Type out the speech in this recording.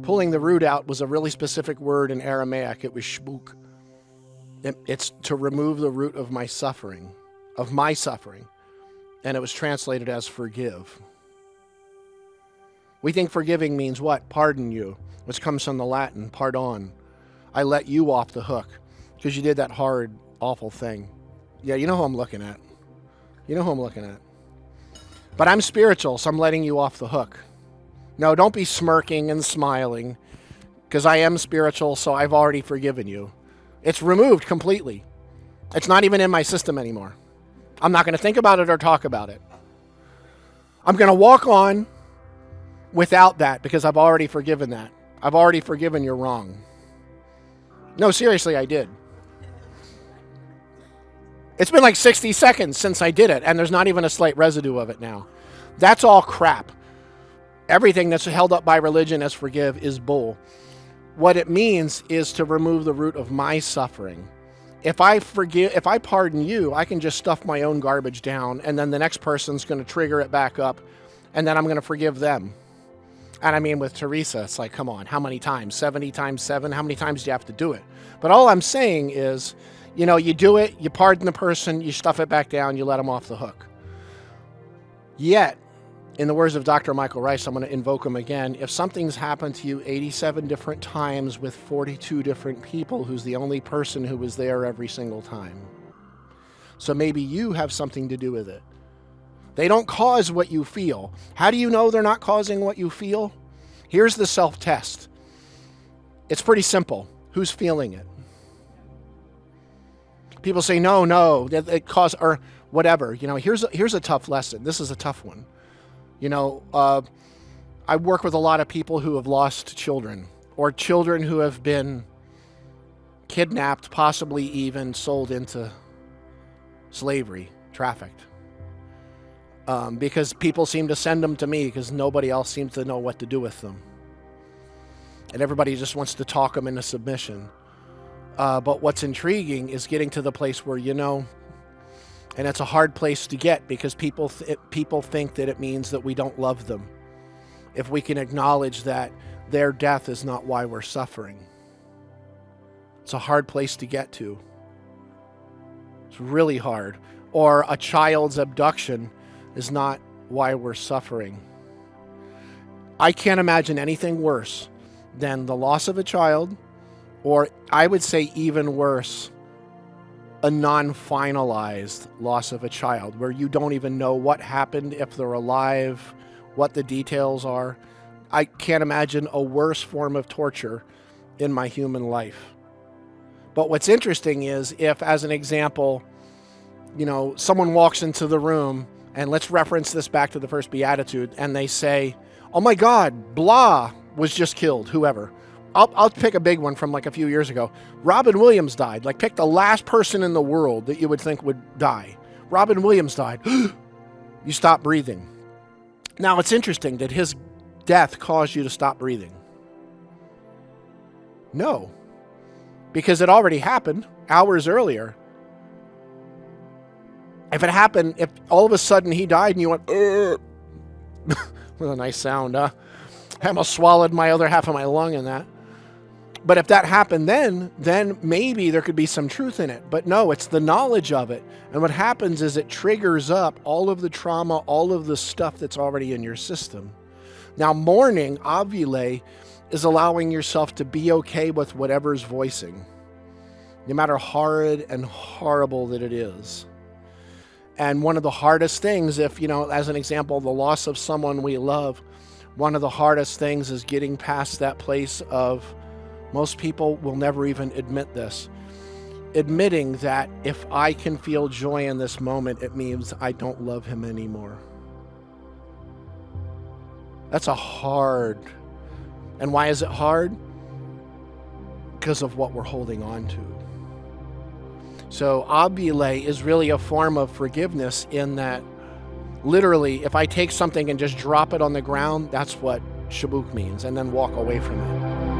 Pulling the root out was a really specific word in Aramaic. It was shbuk. It's to remove the root of my suffering. And it was translated as forgive. We think forgiving means what? Pardon you, which comes from the Latin, pardon. I let you off the hook because you did that hard, awful thing. Yeah, you know who I'm looking at. But I'm spiritual, so I'm letting you off the hook. No, don't be smirking and smiling, because I am spiritual, so I've already forgiven you. It's removed completely. It's not even in my system anymore. I'm not going to think about it or talk about it. I'm going to walk on without that because I've already forgiven that. I've already forgiven your wrong. No, seriously, I did. It's been like 60 seconds since I did it, and there's not even a slight residue of it now. That's all crap. Everything that's held up by religion as forgive is bull. What it means is to remove the root of my suffering. If I pardon you, I can just stuff my own garbage down, and then the next person's going to trigger it back up, and then I'm going to forgive them. And I mean, with Teresa, it's like, come on, how many times? 70 times 7? How many times do you have to do it? But all I'm saying is, you do it, you pardon the person, you stuff it back down, you let them off the hook. Yet, in the words of Dr. Michael Rice, I'm going to invoke him again, if something's happened to you 87 different times with 42 different people, who's the only person who was there every single time? So maybe you have something to do with it. They don't cause what you feel. How do you know they're not causing what you feel? Here's the self-test. It's pretty simple. Who's feeling it? People say, no, it caused, or whatever. Here's a tough lesson. This is a tough one. I work with a lot of people who have lost children, or children who have been kidnapped, possibly even sold into slavery, trafficked. Because people seem to send them to me because nobody else seems to know what to do with them. And everybody just wants to talk them into submission. But what's intriguing is getting to the place where, and it's a hard place to get because people think that it means that we don't love them. If we can acknowledge that their death is not why we're suffering. It's a hard place to get to. It's really hard. Or a child's abduction is not why we're suffering. I can't imagine anything worse than the loss of a child, or I would say even worse, a non-finalized loss of a child, where you don't even know what happened, if they're alive, what the details are. I can't imagine a worse form of torture in my human life. But what's interesting is if, as an example, someone walks into the room, and let's reference this back to the first Beatitude, and they say, oh my God, blah was just killed, whoever. I'll pick a big one from like a few years ago. Robin Williams died. Like, pick the last person in the world that you would think would die. Robin Williams died. You stop breathing. Now, it's interesting that his death caused you to stop breathing. No, because it already happened hours earlier. If it happened, if all of a sudden he died and you went, with a nice sound, I almost swallowed my other half of my lung in that. But if that happened then maybe there could be some truth in it. But no, it's the knowledge of it. And what happens is it triggers up all of the trauma, all of the stuff that's already in your system. Now, mourning, ovule, is allowing yourself to be okay with whatever's voicing, no matter horrid and horrible that it is. And one of the hardest things, if, as an example, the loss of someone we love, one of the hardest things is getting past that place of, most people will never even admit this, admitting that if I can feel joy in this moment, it means I don't love him anymore. That's a hard. And why is it hard? Because of what we're holding on to. So obule is really a form of forgiveness in that literally, if I take something and just drop it on the ground, that's what shabuk means, and then walk away from it.